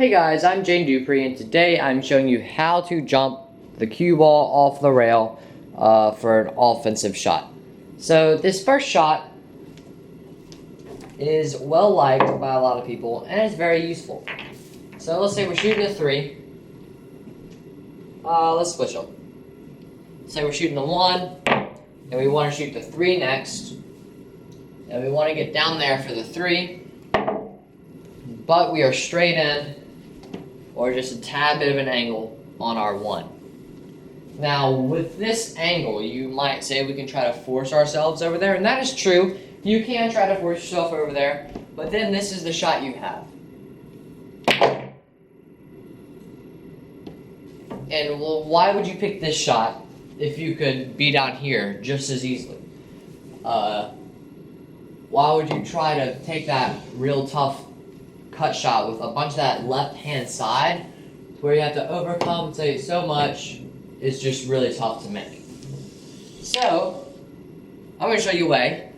Hey guys, I'm Dupree, and today I'm showing you how to jump the cue ball off the rail for an offensive shot. So this first shot is well liked by a lot of people, and it's very useful. So let's say we're shooting a 3. Let's switch up. Say we're shooting the 1, and we want to shoot the 3 next, and we want to get down there for the 3, but we are straight in, or just a tad bit of an angle on our 1. Now, with this angle, you might say we can try to force ourselves over there, and that is true. You can try to force yourself over there, but then this is the shot you have. And well, why would you pick this shot if you could be down here just as easily? Why would you try to take that real tough cut shot with a bunch of that left-hand side where you have to overcompensate so much? It's just really tough to make. So, I'm going to show you a way.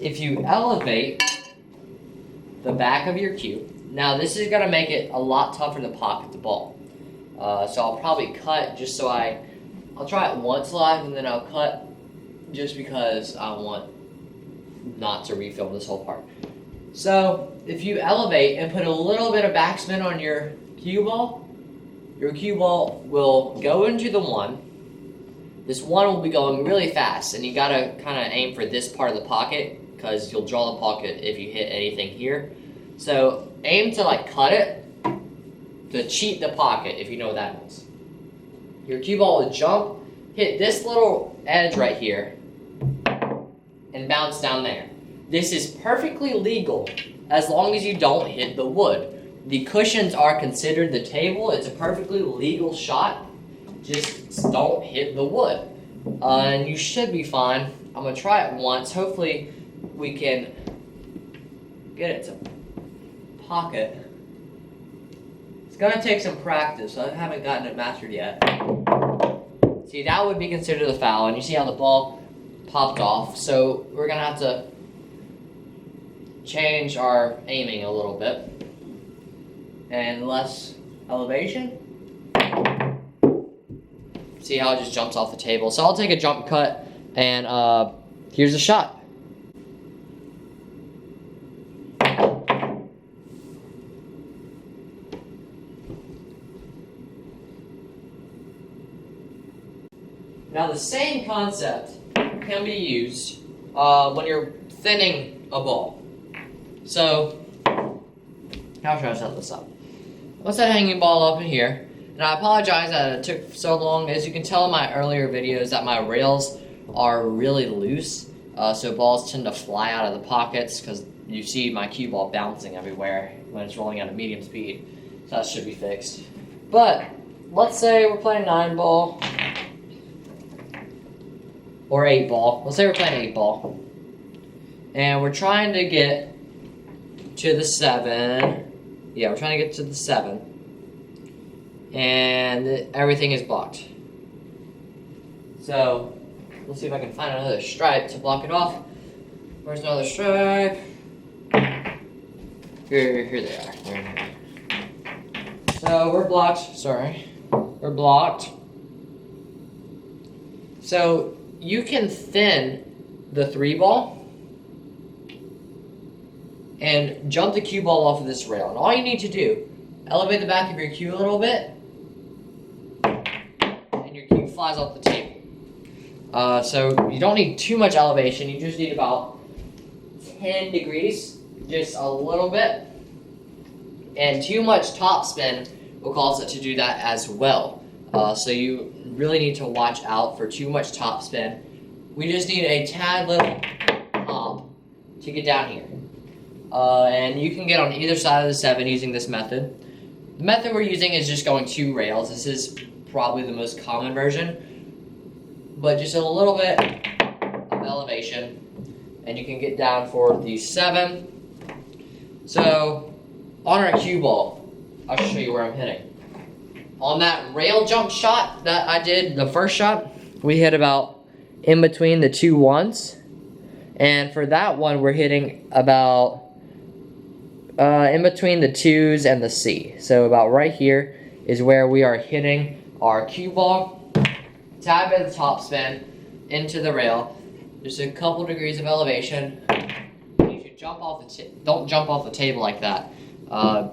If you elevate the back of your cue, now this is going to make it a lot tougher to pocket the ball. So I'll probably cut just so I'll try it once live and then I'll cut just because I want not to refilm this whole part. So if you elevate and put a little bit of backspin on your cue ball will go into the 1. This 1 will be going really fast, and you gotta kind of aim for this part of the pocket because you'll draw the pocket if you hit anything here. So aim to like cut it to cheat the pocket, if you know what that means. Your cue ball will jump, hit this little edge right here, and bounce down there. This is perfectly legal as long as you don't hit the wood. The cushions are considered the table. It's a perfectly legal shot. Just don't hit the wood. And you should be fine. I'm going to try it once. Hopefully we can get it to pocket. It's going to take some practice. I haven't gotten it mastered yet. See, that would be considered a foul. And you see how the ball popped off. So we're going to have to change our aiming a little bit. And less elevation. See how it just jumps off the table. So I'll take a jump cut, and here's the shot. Now the same concept can be used when you're thinning a ball. So, how should I set this up? Let's set a hanging ball up in here. And I apologize that it took so long. As you can tell in my earlier videos that my rails are really loose. So balls tend to fly out of the pockets because you see my cue ball bouncing everywhere when it's rolling at a medium speed. So that should be fixed. But let's say we're playing 9 ball. Or 8 ball. Let's say we're playing 8 ball. And we're trying to get to the 7. Yeah, we're trying to get to the 7. And everything is blocked. So, let's see if I can find another stripe to block it off. Where's another stripe? Here they are. So, we're blocked. Sorry. We're blocked. So, you can thin the 3 ball and jump the cue ball off of this rail. And all you need to do, elevate the back of your cue a little bit, and your cue flies off the table. So you don't need too much elevation. You just need about 10 degrees, just a little bit. And too much topspin will cause it to do that as well. So you really need to watch out for too much topspin. We just need a tad little pop to get down here. And you can get on either side of the 7 using this method. The method we're using is just going 2 rails. This is probably the most common version. But just a little bit of elevation. And you can get down for the 7. So, on our cue ball, I'll show you where I'm hitting. On that rail jump shot that I did, the first shot, we hit about in between the 2 1s. And for that one, we're hitting about in between the 2s and the C. So about right here is where we are hitting our cue ball. Tap at the top spin into the rail. Just a couple degrees of elevation. You should jump off the don't jump off the table like that.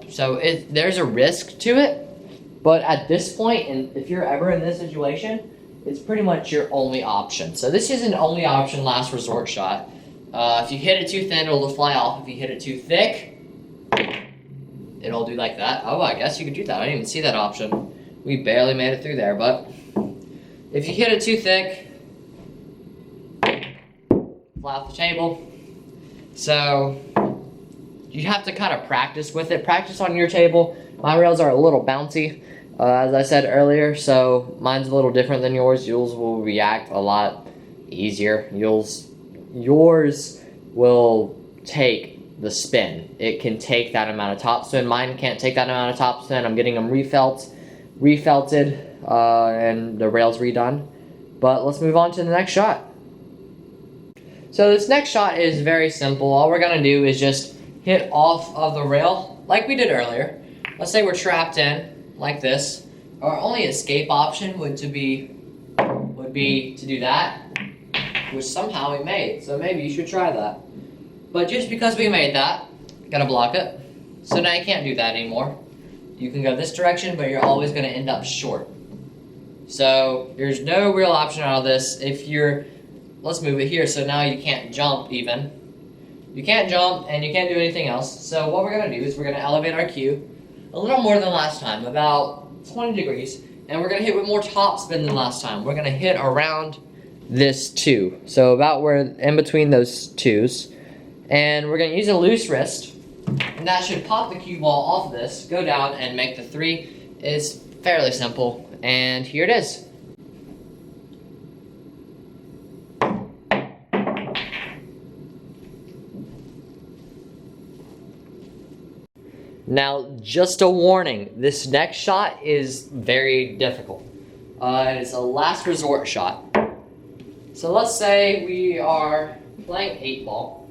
So there's a risk to it, but at this point, and if you're ever in this situation, it's pretty much your only option. So this is an only option last resort shot. If you hit it too thin, it'll just fly off. If you hit it too thick, it'll do like that. Oh, I guess you could do that. I didn't even see that option. We barely made it through there, but if you hit it too thick, fly off the table. So you have to kind of practice with it. Practice on your table. My rails are a little bouncy, as I said earlier, so mine's a little different than yours. Yours will react a lot easier. Yours will take the spin. It can take that amount of top spin. Mine can't take that amount of top spin. I'm getting them refelted, and the rails redone. But let's move on to the next shot. So this next shot is very simple. All we're gonna do is just hit off of the rail like we did earlier. Let's say we're trapped in like this. Our only escape option would be to do that, which somehow we made. So maybe you should try that. But just because we made that, gotta block it. So now you can't do that anymore. You can go this direction, but you're always gonna end up short. So there's no real option out of this. Let's move it here, so now you can't jump even. You can't jump, and you can't do anything else. So what we're gonna do is we're gonna elevate our cue a little more than last time, about 20 degrees, and we're gonna hit with more top spin than last time. We're gonna hit around this 2, so about where in between those 2s, and we're gonna use a loose wrist, and that should pop the cue ball off this, go down, and make the 3. It's fairly simple, and here it is. Now, just a warning, this next shot is very difficult. It's a last resort shot. So let's say we are playing 8-ball,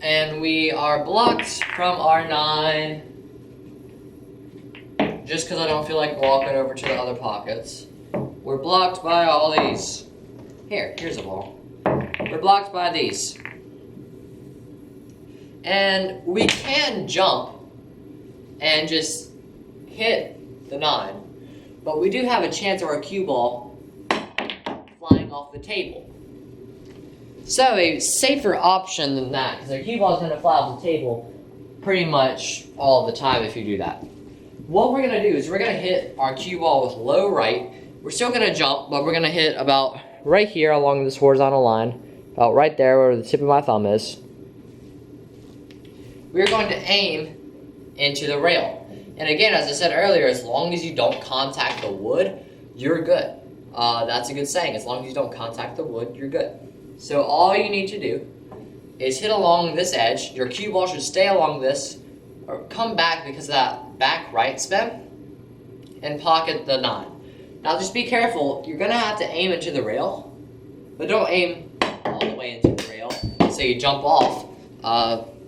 and we are blocked from our 9, just because I don't feel like walking over to the other pockets. We're blocked by all these. Here's a ball. We're blocked by these. And we can jump and just hit the 9, but we do have a chance of our cue ball flying off the table. So a safer option than that, because our cue ball is going to fly off the table pretty much all the time if you do that. What we're going to do is we're going to hit our cue ball with low right. We're still going to jump, but we're going to hit about right here along this horizontal line, about right there where the tip of my thumb is. We're going to aim into the rail. And again, as I said earlier, as long as you don't contact the wood, you're good. That's a good saying. As long as you don't contact the wood, you're good. So all you need to do is hit along this edge. Your cue ball should stay along this, or come back because of that back right spin, and pocket the 9. Now just be careful. You're going to have to aim into the rail, but don't aim all the way into the rail. So you jump off.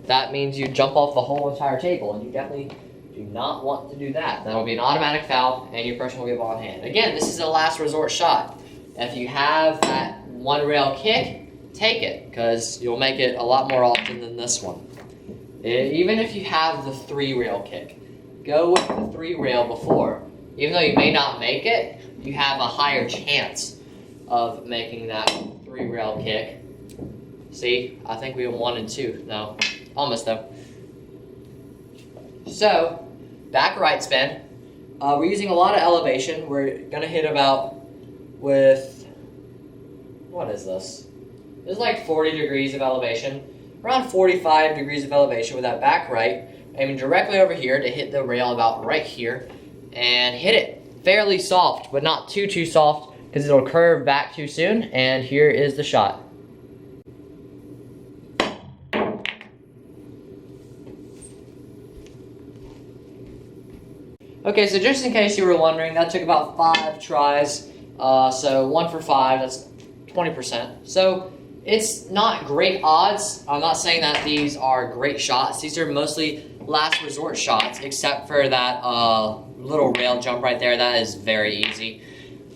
That means you jump off the whole entire table, and you definitely do not want to do that. That'll be an automatic foul, and your person will get ball in hand. Again, this is a last resort shot. If you have that 1 rail kick, take it, because you'll make it a lot more often than this one. Even if you have the 3 rail kick, go with the 3 rail before. Even though you may not make it, you have a higher chance of making that 3 rail kick. See, I think we have 1 and 2. No, almost though. So, back right spin. We're using a lot of elevation. We're gonna hit about with, what is this? It's like 40 degrees of elevation. Around 45 degrees of elevation with that back right. Aiming directly over here to hit the rail about right here. And hit it fairly soft, but not too soft, because it'll curve back too soon. And here is the shot. Okay, so just in case you were wondering, that took about 5 tries. So 1 for 5, that's 20%. So It's not great odds. I'm not saying that these are great shots. These are mostly last resort shots, except for that little rail jump right there. That is very easy.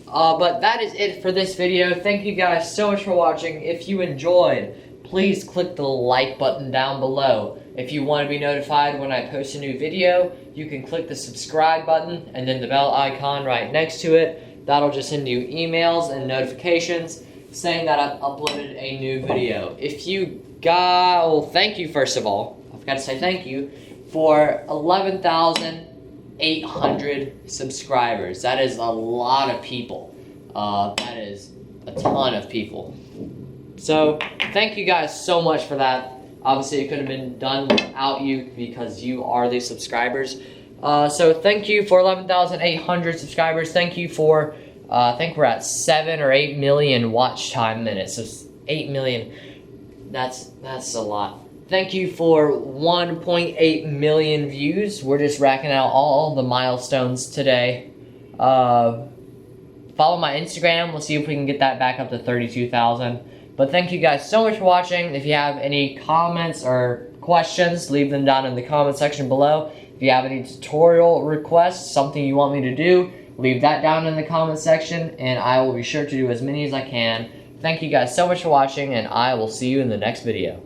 But that is it for this video. Thank you guys so much for watching. If you enjoyed, please click the like button down below. If you want to be notified when I post a new video, you can click the subscribe button and then the bell icon right next to it. That'll just send you emails and notifications saying that I've uploaded a new video. If you got, well, thank you first of all. I forgot to say thank you for 11,800 subscribers. That is a lot of people. That is a ton of people. So thank you guys so much for that. Obviously it could have been done without you because you are the subscribers. So thank you for 11,800 subscribers. Thank you for I think we're at 7 or 8 million watch time minutes. So 8 million, that's a lot. Thank you for 1.8 million views. We're just racking out all the milestones today. Follow my Instagram. We'll see if we can get that back up to 32,000. But thank you guys so much for watching. If you have any comments or questions, leave them down in the comment section below. If you have any tutorial requests, something you want me to do, leave that down in the comment section, and I will be sure to do as many as I can. Thank you guys so much for watching, and I will see you in the next video.